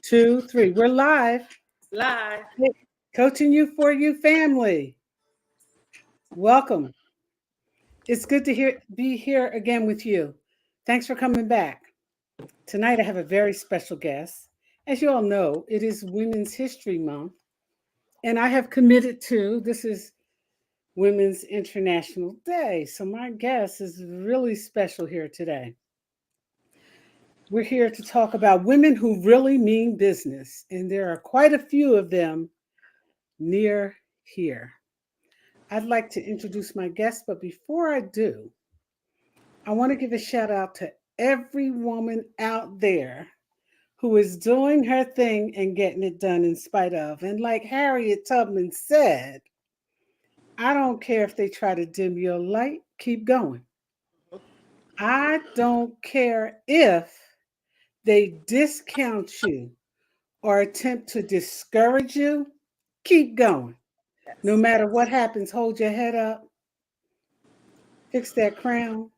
Two, three. We're live. Live. Hey, Coaching You for You family. Welcome. It's good to be here again with you. Thanks for coming back. Tonight I have a very special guest. As you all know, it is Women's History Month, and I have committed to this is Women's International Day. So my guest is really special here today. We're here to talk about women who really mean business, and there are quite a few of them near here. I'd like to introduce my guest, but before I do, I want to give a shout out to every woman out there who is doing her thing and getting it done in spite of. And like Harriet Tubman said, I don't care if they try to dim your light, keep going. I don't care if they discount you or attempt to discourage you, keep going. No Yes. matter what happens, hold your head up, fix that crown,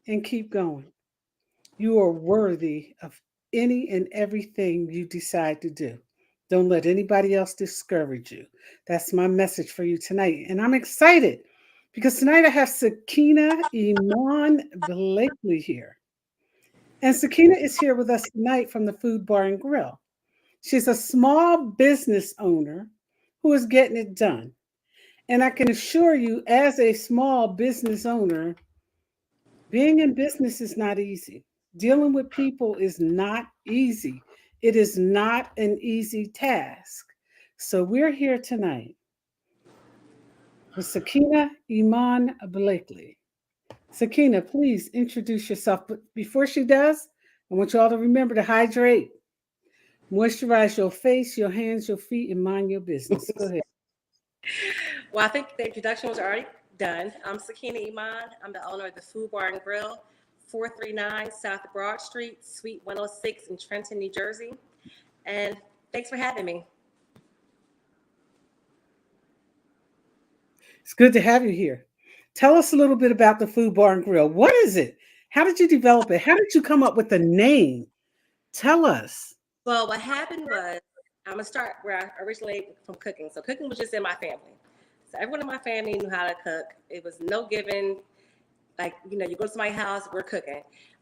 and keep going. You are worthy of any and everything you decide to do. Don't let anybody else discourage you. That's my message for you tonight. And I'm excited because tonight I have Sakina Iman Blakely here. And Sakina is here with us tonight from the Food Bar and Grill. She's a small business owner who is getting it done. And I can assure you, as a small business owner, being in business is not easy. Dealing with people is not easy. It is not an easy task. So we're here tonight with Sakina Iman Blakely. Sakina, please introduce yourself. But before she does, I want you all to remember to hydrate, moisturize your face, your hands, your feet, and mind your business. Go ahead. Well, I think the introduction was already done. I'm Sakina Iman. I'm the owner of the Food Bar and Grill, 439 South Broad Street, Suite 106 in Trenton, New Jersey. And thanks for having me. It's good to have you here. Tell us a little bit about the Food Bar and Grill. What is it? How did you develop it? How did you come up with the name? Tell us. Well, what happened was I'm going to start where I originally from cooking. So cooking was just in my family. So everyone in my family knew how to cook. It was no given. Like, you go to my house, we're cooking.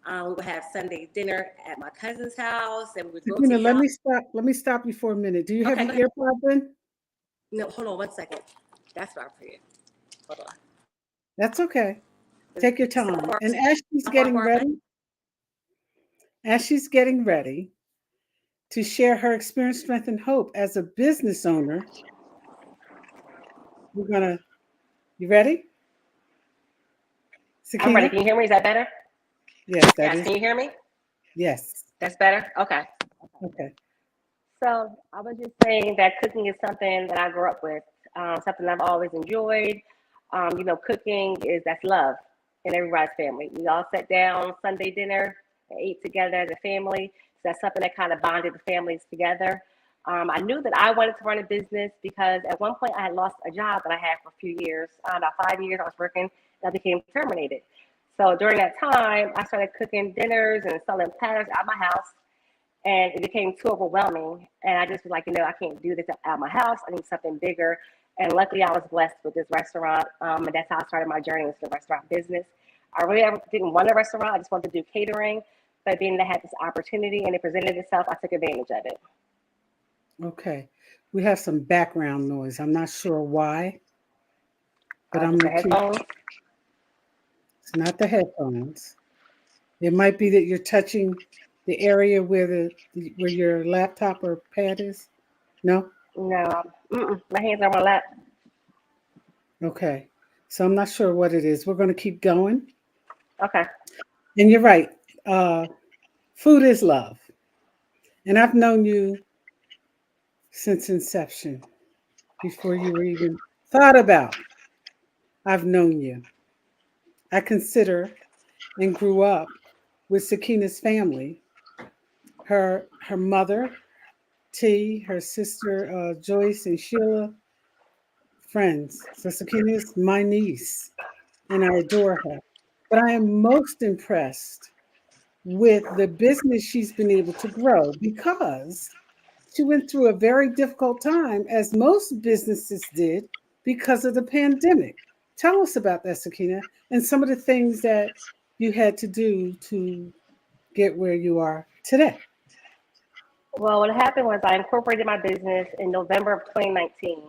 We would have Sunday dinner at my cousin's house, and we would Sakina, rotate let out. me stop. Let me stop you for a minute. Do you have Okay, your go ahead. earpods in? No, hold on one second. That's what I forget. Hold on. That's okay. Is Take your it so time. far, And away? as she's getting ready to share her experience, strength, and hope as a business owner, we're gonna. You ready, I'm ready. Sakina? Can you hear me? Is that better? Yes, that Yes. is. Can you hear me? Yes. That's better? Okay. Okay. So I was just saying that cooking is something that I grew up with, something I've always enjoyed. Cooking that's love in everybody's family. We all sat down Sunday dinner and ate together as a family. So that's something that kind of bonded the families together. I knew that I wanted to run a business because at one point I had lost a job that I had for a few years. About 5 years I was working and I became terminated. So during that time, I started cooking dinners and selling platters out of my house, and it became too overwhelming. And I just was like, I can't do this out of my house. I need something bigger. And luckily, I was blessed with this restaurant, and that's how I started my journey into the restaurant business. I really didn't want a restaurant. I just wanted to do catering. But being that I had this opportunity and it presented itself, I took advantage of it. Okay. We have some background noise. I'm not sure why, but I'm Just the gonna keep. headphones. It's not the headphones. It might be that you're touching the area where where your laptop or pad is. No? No, my hands are on my lap. Okay. So I'm not sure what it is. We're going to keep going. Okay. And you're right. Uh, Food is love. And I've known you since inception, before you were even thought about. I've known you. I consider and grew up with Sakina's family, her mother, T, her sister Joyce and Sheila, friends. So Sakina is my niece, and I adore her. But I am most impressed with the business she's been able to grow because she went through a very difficult time, as most businesses did, because of the pandemic. Tell us about that, Sakina, and some of the things that you had to do to get where you are today. Well, what happened was I incorporated my business in November of 2019.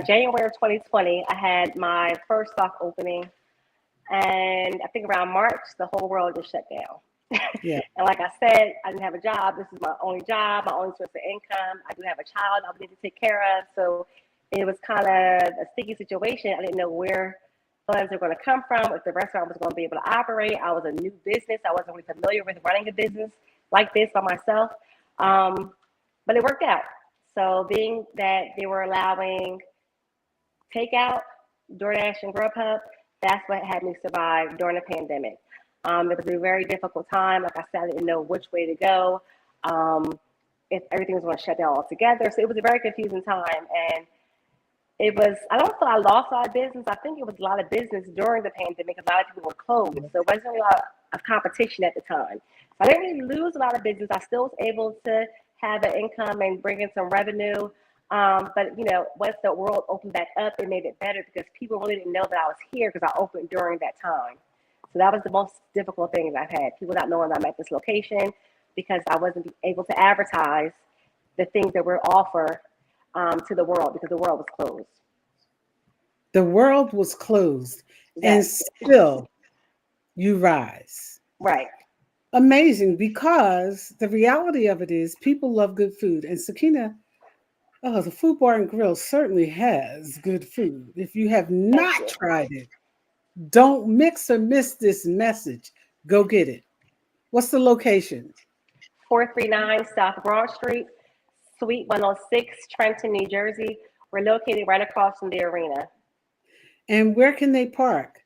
January of 2020, I had my first stock opening, and I think around March, the whole world just shut down. Yeah. And like I said, I didn't have a job. This is my only job, my only source of income. I do have a child I need to take care of. So it was kind of a sticky situation. I didn't know where funds were going to come from, if the restaurant was going to be able to operate. I was a new business. I wasn't really familiar with running a business like this by myself. But it worked out. So being that they were allowing takeout, DoorDash and Grubhub, that's what had me survive during the pandemic. It was a very difficult time. Like I said, I didn't know which way to go, if everything was going to shut down altogether. So it was a very confusing time. And it was, I don't feel I lost a lot of business. I think it was a lot of business during the pandemic. A lot of people were closed. So it wasn't a lot of competition at the time. So I didn't really lose a lot of business. I still was able to have an income and bring in some revenue. But you know, once the world opened back up, it made it better because people really didn't know that I was here because I opened during that time. So that was the most difficult thing I've had. People not knowing I'm at this location because I wasn't able to advertise the things that were offered to the world because the world was closed. The world was closed, and Yes. still you rise. Right. Amazing, because the reality of it is people love good food. And Sakina, oh, the Food Bar and Grill certainly has good food. If you have Thank not you. tried it, don't mix or miss this message. Go get it. What's the location? 439 South Broad Street, Suite 106, Trenton, New Jersey. We're located right across from the arena. And where can they park?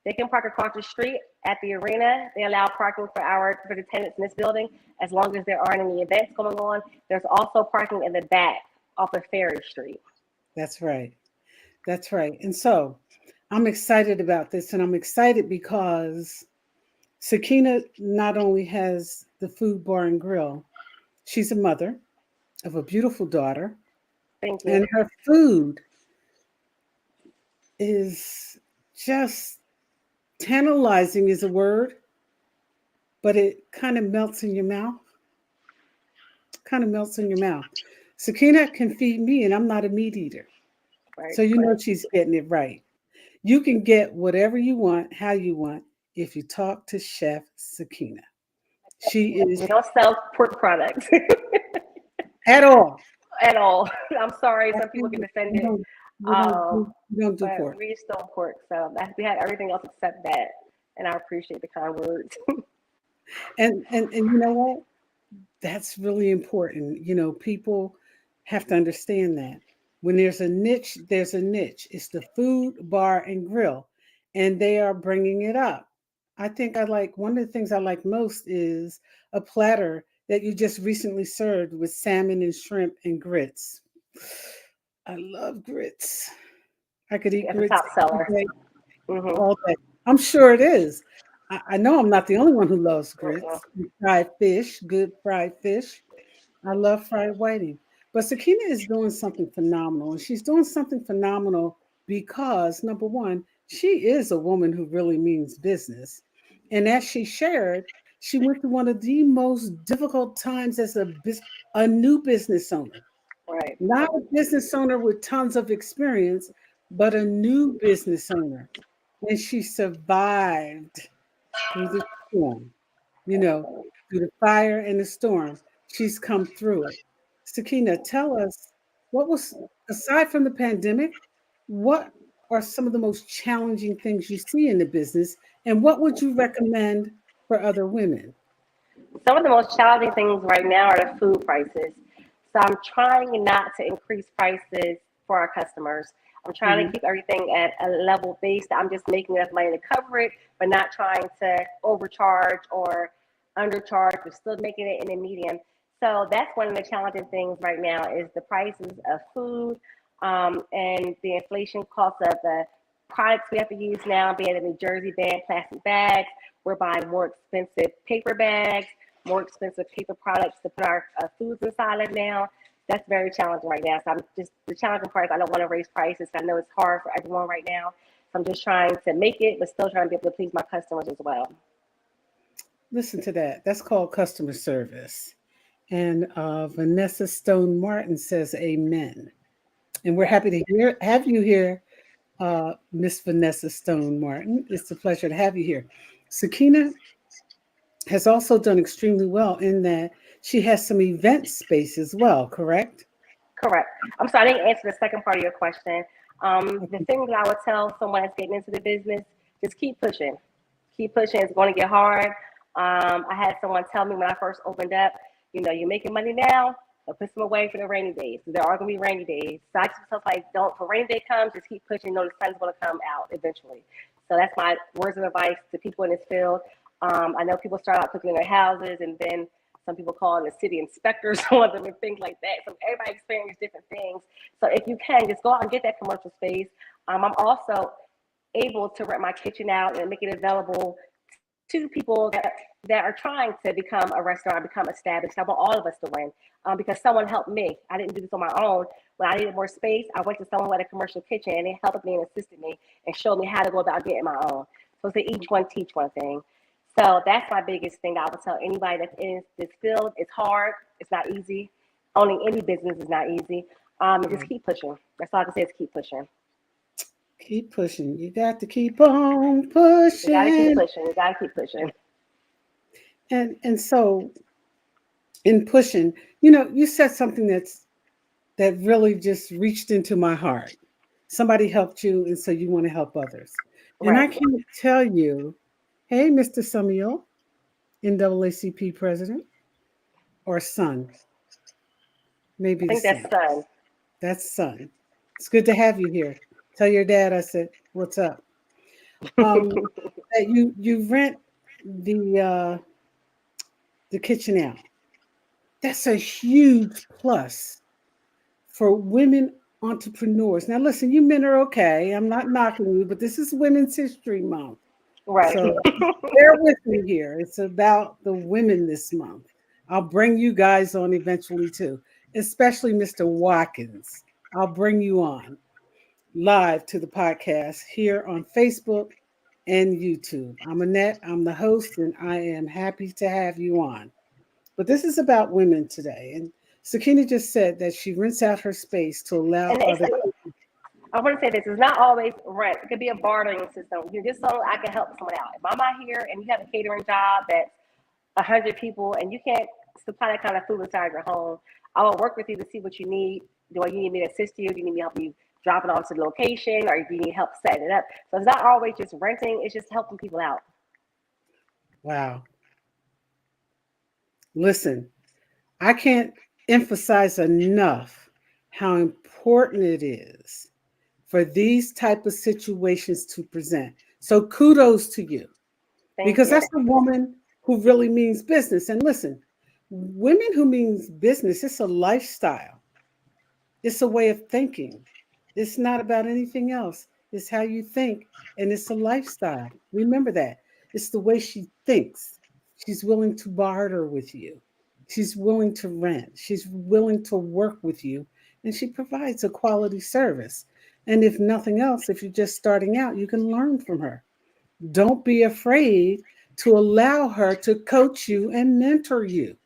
They can park across the street at the arena. They allow parking for the tenants in this building as long as there aren't any events going on. There's also parking in the back off of Ferry Street. That's right. That's right. And so I'm excited about this, and I'm excited because Sakina not only has the Food Bar and Grill, she's a mother of a beautiful daughter, Thank you. and her food is just tantalizing is a word, but it kind of melts in your mouth. Kind of melts in your mouth. Sakina can feed me, and I'm not a meat eater. Right. So you know she's getting it right. You can get whatever you want, how you want, if you talk to Chef Sakina. She is We don't sell pork products at all. at all. I'm sorry, some people get We offended. don't, we don't do But pork. we just don't pork. So we had everything else except that. And I appreciate the kind words. And you know what? That's really important. You know, people have to understand that. When there's a niche, there's a niche. It's the Food Bar and Grill, and they are bringing it up. I think I like one of the things I like most is a platter that you just recently served with salmon and shrimp and grits. I love grits. I could eat It's a grits top seller. all day. Mm-hmm. All day. I'm sure it is. I know I'm not the only one who loves Mm-hmm. grits. Fried fish, good fried fish. I love fried whiting. But Sakina is doing something phenomenal. And she's doing something phenomenal because, number one, she is a woman who really means business. And as she shared, she went through one of the most difficult times as a new business owner. Right. Not a business owner with tons of experience, but a new business owner. And she survived through the storm, you know, through the fire and the storm. She's come through it. Sakina, tell us what was, aside from the pandemic, what are some of the most challenging things you see in the business, and what would you recommend for other women? Some of the most challenging things right now are the food prices. So I'm trying not to increase prices for our customers. I'm trying to Mhm. keep everything at a level base that I'm just making enough money to cover it, but not trying to overcharge or undercharge. We're still making it in a medium. So that's one of the challenging things right now is the prices of food and the inflation cost of the products we have to use now, being the New Jersey banned plastic bags. We're buying more expensive paper bags. more expensive paper products to put our foods inside of now. That's very challenging right now. So I'm just the challenging part is I don't want to raise prices. I know it's hard for everyone right now. So I'm just trying to make it, but still trying to be able to please my customers as well. Listen to that. That's called customer service. And Vanessa Stone Martin says, "Amen." And we're Yes. happy to have you here, Miss Vanessa Stone Martin. It's a pleasure to have you here. Sakina has also done extremely well in that she has some event space as well, correct? Correct. I'm sorry, I didn't answer the second part of your question. The Okay. thing that I would tell someone that's getting into the business, just keep pushing. Keep pushing. It's going to get hard. I had someone tell me when I first opened up, you're making money now, but put some away for the rainy days. There are going to be rainy days. So I just felt like, don't, when rainy day comes, just keep pushing. The sun's going to come out eventually. So that's my words of advice to people in this field. I know people start out cooking in their houses, and then some people call in the city inspectors on them and things like that. So everybody experiences different things. So if you can, just go out and get that commercial space. I'm also able to rent my kitchen out and make it available to people that are trying to become a restaurant, become established. I want all of us to win because someone helped me. I didn't do this on my own. When I needed more space, I went to someone who had a commercial kitchen, and they helped me and assisted me and showed me how to go about getting my own. So it's a each one teach one thing. So that's my biggest thing that I would tell anybody that's in this field. It's hard. It's not easy. Owning any business is not easy. And just keep pushing. That's all I can say is keep pushing. Keep pushing. You got to keep on You gotta keep pushing. pushing. You gotta keep pushing. And so in pushing, you said something that really just reached into my heart. Somebody helped you, and so you want to help others. And I Right. can't tell you, hey, Mr. Samuel, NAACP president, or son, I maybe the think that's son. sun. That's son. It's good to have you here. Tell your dad I said, what's up? Um, that you rent the kitchen out. That's a huge plus for women entrepreneurs. Now, listen, you men are okay. I'm not knocking you, but this is Women's History Month. Right. So bear with me here. It's about the women this month. I'll bring you guys on eventually too, especially Mr. Watkins. I'll bring you on live to the podcast here on Facebook and YouTube. I'm Annette, I'm the host, and I am happy to have you on. But this is about women today. And Sakina just said that she rents out her space to allow And it's other. I want to say this: it's not always rent. It could be a bartering system. You just so I can help someone out. If I'm out here and you have a catering job that's 100 people and you can't supply that kind of food inside your home, I will work with you to see what you need. Do you need me to assist you? Do you need me to help you drop it off to the location, or do you need help setting it up? So it's not always just renting; it's just helping people out. Wow. Listen, I can't emphasize enough how important it is for these type of situations to present. So kudos to you Thank because you. that's a woman who really means business. And listen, women who means business, it's a lifestyle. It's a way of thinking. It's not about anything else. It's how you think, and it's a lifestyle. Remember that. It's the way she thinks. She's willing to barter with you. She's willing to rent. She's willing to work with you, and she provides a quality service. And if nothing else, if you're just starting out, you can learn from her. Don't be afraid to allow her to coach you and mentor you.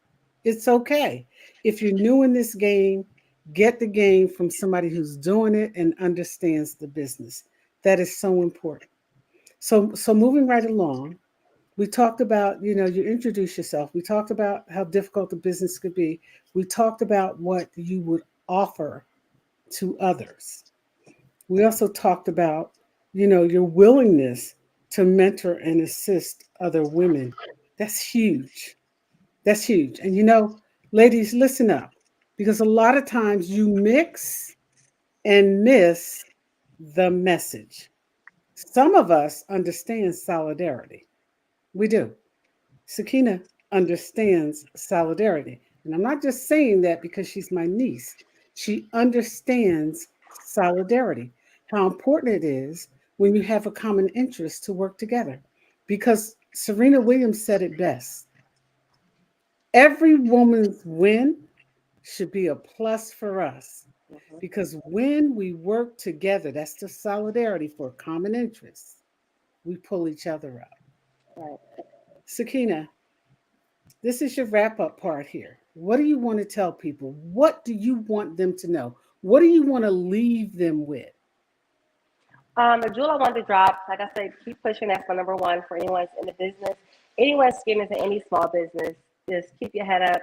It's okay. If you're new in this game, get the game from somebody who's doing it and understands the business. That is so important. So moving right along, we talked about, you introduce yourself. We talked about how difficult the business could be. We talked about what you would offer to others. We also talked about, your willingness to mentor and assist other women. That's huge. That's huge. And ladies, listen up because a lot of times you mix and miss the message. Some of us understand solidarity. We do. Sakina understands solidarity. And I'm not just saying that because she's my niece. She understands solidarity, how important it is when you have a common interest to work together. Because Serena Williams said it best. Every woman's win should be a plus for us Mhm. because when we work together, that's the solidarity for common interests. We pull each other up. Right. Sakina, this is your wrap up part here. What do you want to tell people? What do you want them to know? What do you want to leave them with? The jewel I wanted to drop, like I said, keep pushing. That's my number one for anyone that's in the business. Anyone's getting into any small business, just keep your head up.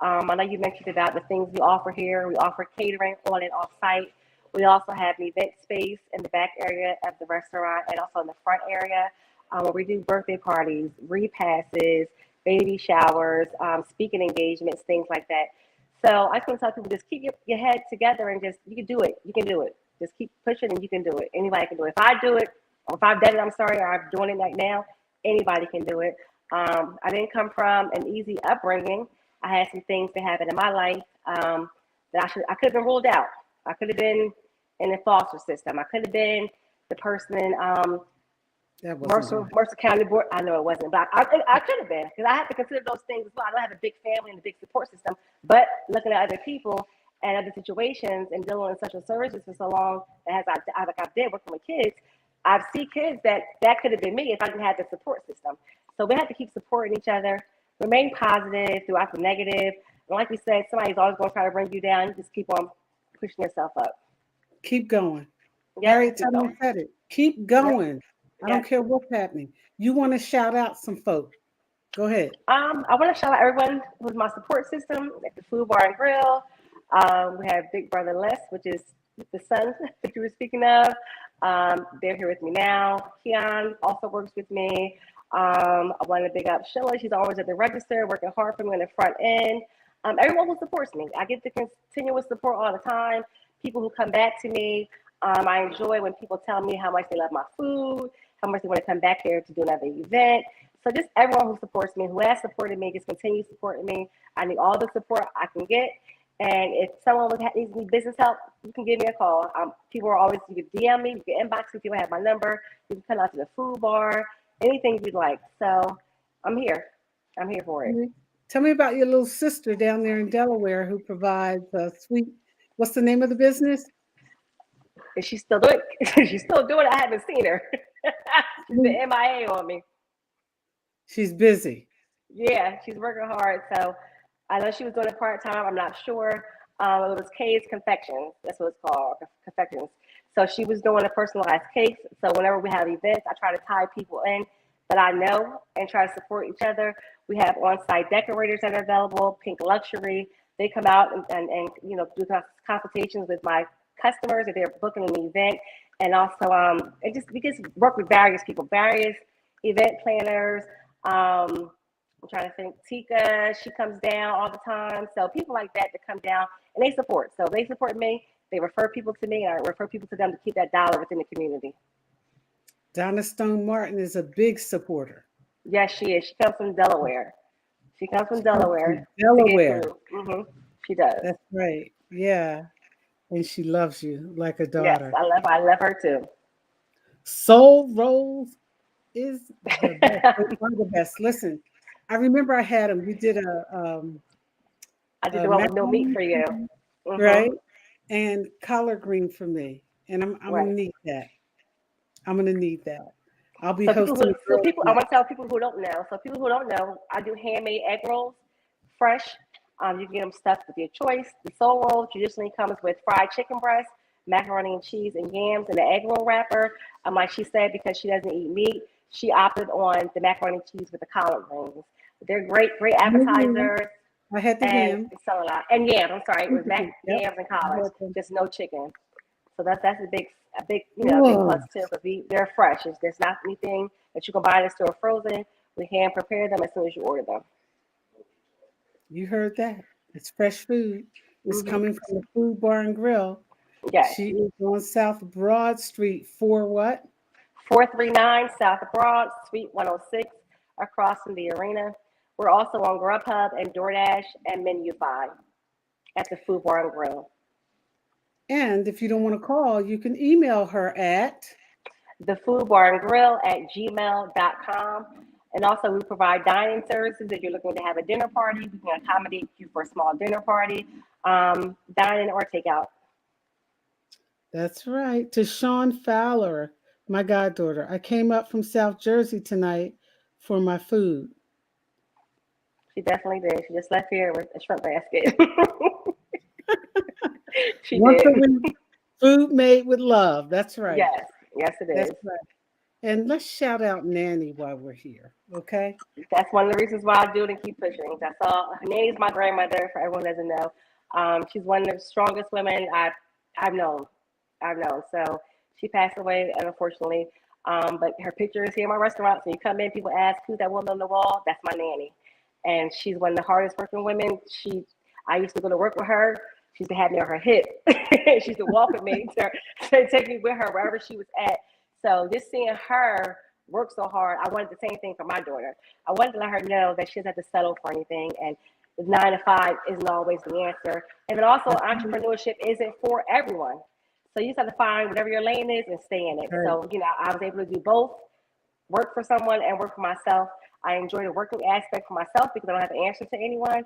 I know you mentioned about the things we offer here. We offer catering on and off site. We also have an event space in the back area of the restaurant and also in the front area where we do birthday parties, repasses, baby showers, speaking engagements, things like that. So I just want to tell people just keep your head together and just, you can do it. You can do it. Just keep pushing and you can do it. Anybody can do it. If I do it, or if I've done it, I'm sorry, or I'm doing it right now, anybody can do it. I didn't come from an easy upbringing. I had some things that happened in my life that I could have been ruled out. I could have been in the foster system. I could have been the person in That wasn't Mercer, going to Mercer County Board. I know it wasn't, but I could have been because I have to consider those things as well. I don't have a big family and a big support system, but looking at other people and other situations and dealing in social services for so long, as I did working with kids, I've seen kids that could have been me if I didn't have the support system. So we have to keep supporting each other, remain positive throughout the negative. And like we said, somebody's always going to try to bring you down. You just keep on pushing yourself up. keep going. Yep, Harriet keep Tubman going. said it. Keep Yep, going. I don't yep. care what's happening. You want to shout out some folk. Go ahead. I want to shout out everyone who's my support system at the Food Bar and Grill. We have Big Brother Les, which is the son that you were speaking of. They're here with me now. Keon also works with me. I want to big up Sheila. She's always at the register, working hard for me on the front end. Everyone who supports me. I get the continuous support all the time. People who come back to me. I enjoy when people tell me how much they love my food, how much they want to come back here to do another event. So just everyone who supports me, who has supported me, just continue supporting me. I need all the support I can get. And if someone needs me business help, you can give me a call. People are always, you can DM me, you can inbox me, people have my number. You can come out to the food bar, anything you'd like. So I'm here. I'm here for it. Tell me about your little sister down there in Delaware who provides sweet. What's the name of the business? Is she still doing it? She's still doing it. I haven't seen her. She's been MIA on me. She's busy. Yeah, she's working hard. So I know she was doing it part time. I'm not sure. It was K's Confections. That's what it's called, Confections. So she was doing a personalized cakes. So whenever we have events, I try to tie people in that I know and try to support each other. We have on-site decorators that are available, Pink Luxury. They come out and do consultations with my customers if they're booking an event. And also, we just work with various people, various event planners. I'm trying to think. Tika, she comes down all the time. So people like that come down and they support. So they support me. They refer people to me, and I refer people to them to keep that dollar within the community. Donna Stone Martin is a big supporter. Yes, she is. She comes from Delaware. She comes from She comes Delaware from to get Delaware. food. She does. That's right. Yeah. And she loves you like a Yes, daughter. I love her too. Soul Rolls is the best. They are the best. Listen, I remember I had them. We did I did a the one with no meat macaroni, for you. right? And collard green for me. And I'm gonna Right. need that. I'm gonna need that. I'll be So people hosting who, the so girls' people, I night. want to tell people who don't know. So people who don't know, I do handmade egg rolls, fresh. You can get them stuffed with your choice. The soul roll traditionally comes with fried chicken breast, macaroni and cheese, and yams in the egg roll wrapper. Like she said, because she doesn't eat meat, she opted on the macaroni and cheese with the collard greens. They're great, great Mhm. appetizers, I had the and ham. they sell a lot. And yams, I'm sorry, it was Yep. yams and I collards, had them. just no chicken. So that's a big Oh, plus too because they're fresh. There's not anything that you can buy in the store frozen. We hand prepare them as soon as you order them. you heard that. It's fresh food. It's Hmm. coming from the Food Bar and Grill. Yes, She is on South Broad Street for what? 439 South Broad, Suite 106, across from the arena. We're also on Grubhub and DoorDash and Menufy at the Food Bar and Grill. And if you don't want to call, you can email her at The Food Bar and Grill at gmail.com. And also, we provide dining services. If you're looking to have a dinner party, we can accommodate you for a small dinner party, dining or takeout. That's right. To Sean Fowler, my goddaughter. I came up from South Jersey tonight for my food. She definitely did. She just left here with a shrimp basket. She Once did. a week, food made with love. That's right. Yes, yes, it That's is. right. And let's shout out Nanny while we're here. Okay. That's one of the reasons why I do it and keep pushing. That's all. Nanny's my grandmother. For everyone who doesn't know, she's one of the strongest women I've known. I've known. So she passed away, unfortunately. But her picture is here in my restaurant. So you come in, people ask who's that woman on the wall. That's my nanny, and she's one of the hardest working women. I used to go to work with her. She used to have me on her hip. She used to walk with me, to take me with her wherever she was at. So just seeing her work so hard, I wanted the same thing for my daughter. I wanted to let her know that she doesn't have to settle for anything, and the 9 to 5 isn't always the answer. And then also, entrepreneurship isn't for everyone. So you just have to find whatever your lane is and stay in it. Right. So, I was able to do both, work for someone and work for myself. I enjoy the working aspect for myself because I don't have to answer to anyone.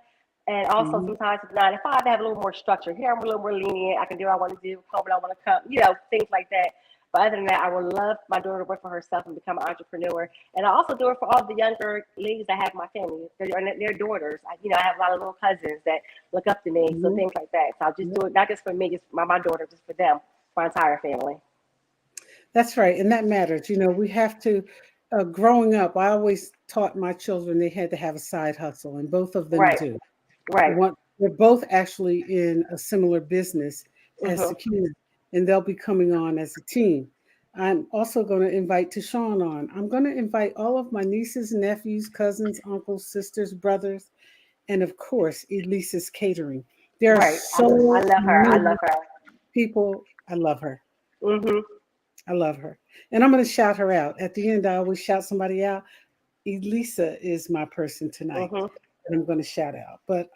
And also sometimes with 9 to 5, I have a little more structure. Here I'm a little more lenient. I can do what I want to do, come when I want to come, things like that. But other than that, I would love my daughter to work for herself and become an entrepreneur. And I also do it for all the younger ladies I have in my family. Their daughters. I have a lot of little cousins that look up to me, so things like that. So I'll just do it, not just for me, just my daughter, just for them, for my entire family. That's right. And that matters. We have to, growing up, I always taught my children they had to have a side hustle, and both of them Right, do. right. They're both actually in a similar business as Sakina, and they'll be coming on as a team. I'm also going to invite Tashawn on. I'm going to invite all of my nieces, nephews, cousins, uncles, sisters, brothers, and of course, Elisa's Catering. There are Right. I so love her. I many love her. people. I love her. Mm-hmm. I love her. And I'm going to shout her out. At the end, I always shout somebody out. Elisa is my person tonight, Mm-hmm. and I'm going to shout out. But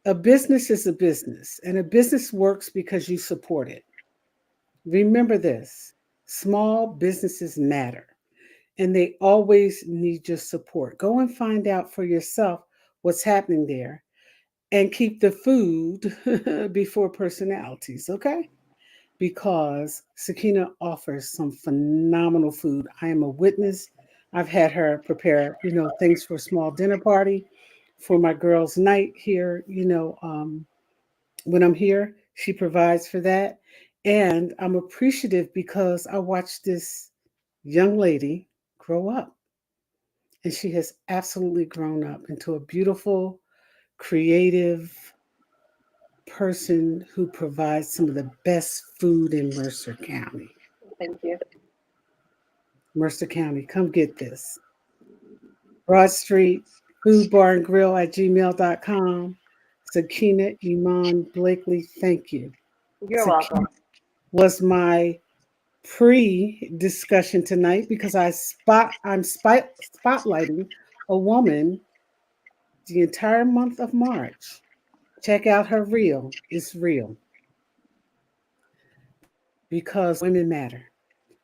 a business is a business, and a business works because you support it. Remember this: small businesses matter, and they always need your support. Go and find out for yourself what's happening there, and keep the food before personalities, okay? Because Sakina offers some phenomenal food. I am a witness. I've had her prepare, things for a small dinner party for my girls' night here, when I'm here, she provides for that. And I'm appreciative because I watched this young lady grow up. And she has absolutely grown up into a beautiful, creative person who provides some of the best food in Mercer County. Thank you. Mercer County, come get this. Broad Street Food Bar and Grill at gmail.com. Sakina Iman Blakely, thank you. You're Sakina welcome. was my pre-discussion tonight because I'm spotlighting a woman the entire month of March. Check out her reel. It's real because women matter.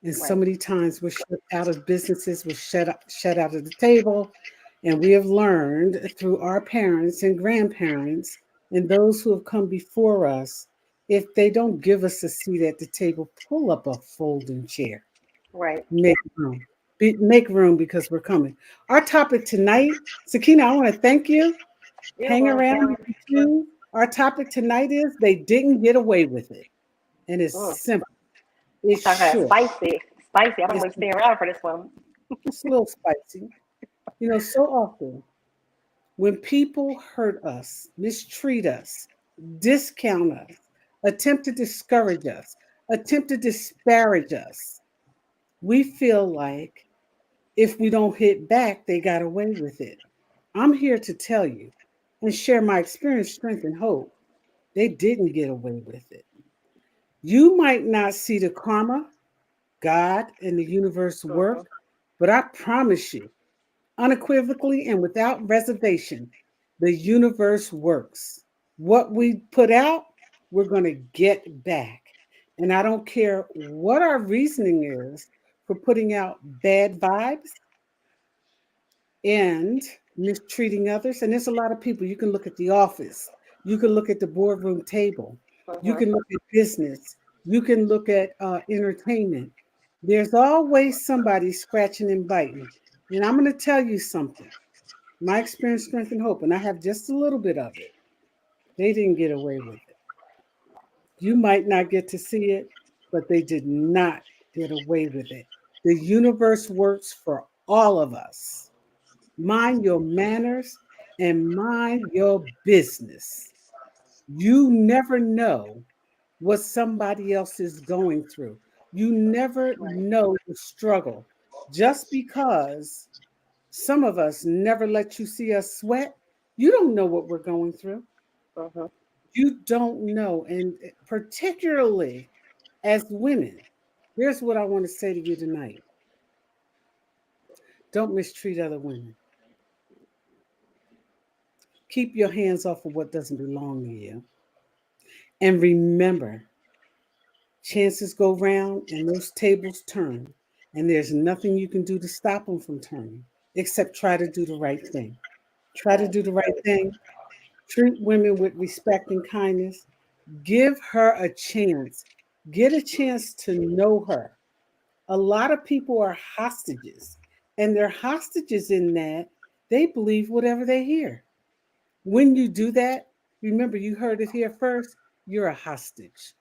And so Right. many times we're shut out of businesses, we're shut out of the table. And we have learned through our parents and grandparents and those who have come before us, if they don't give us a seat at the table, pull up a folding chair. Right. Make room. Make room because we're coming. Our topic tonight, Sakina, I want to thank you. You're Hang around welcome. with you. Our topic tonight is they didn't get away with it. And it's Mm. simple. It's Sounds kind of short. spicy. Spicy. I don't It's, want to stay around for this one. it's a little spicy. So often when people hurt us, mistreat us, discount us, attempt to discourage us, attempt to disparage us, we feel like if we don't hit back, they got away with it. I'm here to tell you and share my experience, strength, and hope. They didn't get away with it. You might not see the karma, God, and the universe Mm-hmm. work, but I promise you, unequivocally and without reservation, the universe works. What we put out, we're going to get back. And I don't care what our reasoning is for putting out bad vibes. and mistreating others. And there's a lot of people. You can look at the office, you can look at the boardroom table, you Mhm. can look at business, you can look at entertainment. There's always somebody scratching and biting. And I'm going to tell you something. My experience, strength, and hope, and I have just a little bit of it. They didn't get away with it. You might not get to see it, but they did not get away with it. The universe works for all of us. Mind your manners and mind your business. You never know what somebody else is going through. You never Right. know the struggle. Just because some of us never let you see us sweat, you don't know what we're going through. Mhm. You don't know. And particularly as women, here's what I want to say to you tonight: don't mistreat other women. Keep your hands off of what doesn't belong to you. And remember, chances go round and those tables turn. And there's nothing you can do to stop them from turning except try to do the right thing. Try to Right. do the right thing. Treat women with respect and kindness. Give her a chance. Get a chance to know her. A lot of people are hostages, and they're hostages in that they believe whatever they hear. When you do that, remember you heard it here first, you're a hostage.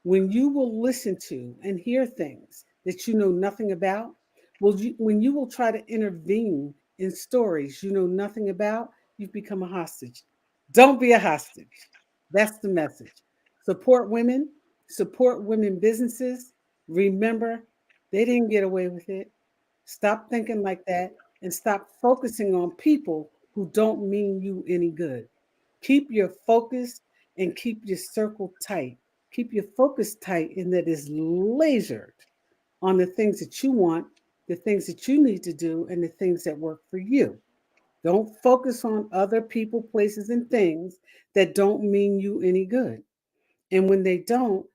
When you will listen to and hear things that you know nothing about, when you will try to intervene in stories you know nothing about, you've become a hostage. Don't be a hostage. That's the message. Support women businesses. Remember, they didn't get away with it. Stop thinking like that and stop focusing on people who don't mean you any good. Keep your focus and keep your circle tight. Keep your focus tight in that is lasered on the things that you want, the things that you need to do, and the things that work for you. Don't focus on other people, places, and things that don't mean you any good. And when they don't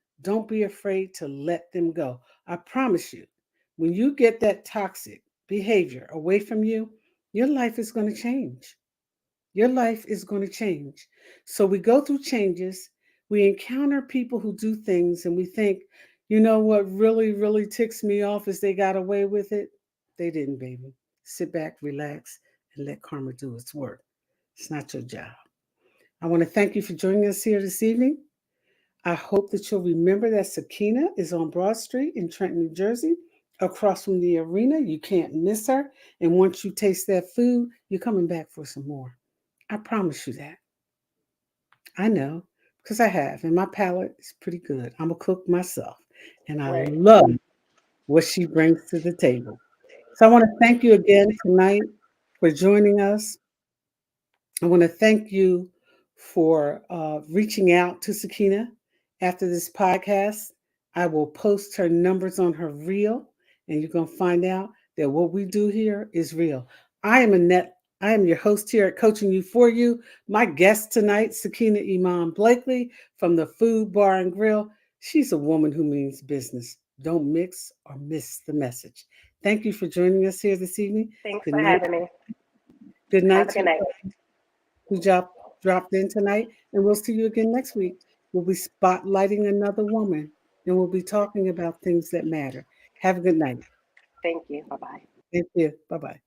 be afraid to let them go. I promise you, when you get that toxic behavior away from you, your life is going to change. Your life is going to change. So we go through changes. We encounter people who do things and we think, you know what really, really ticks me off is they got away with it. They didn't, baby. Sit back, relax, and let karma do its work. It's not your job. I want to thank you for joining us here this evening. I hope that you'll remember that Sakina is on Broad Street in Trenton, New Jersey, across from the arena. You can't miss her. And once you taste that food, you're coming back for some more. I promise you that. I know because I have, and my palate is pretty good. I'm a cook myself, and I Right. love what she brings to the table. So I want to thank you again tonight for joining us. I want to thank you for reaching out to Sakina after this podcast. I will post her numbers on her reel, and you're going to find out that what we do here is real. I am Annette. I am your host here at Coaching You For You. My guest tonight, Sakina Iman Blakely from the Food Bar and Grill. She's a woman who means business. Don't mix or miss the message. Thank you for joining us here this evening. Thanks Good for night. having me. Good night Have a to good night. who dropped in tonight, and we'll see you again next week. We'll be spotlighting another woman, and we'll be talking about things that matter. Have a good night. Thank you. Bye bye. Thank you. Bye bye.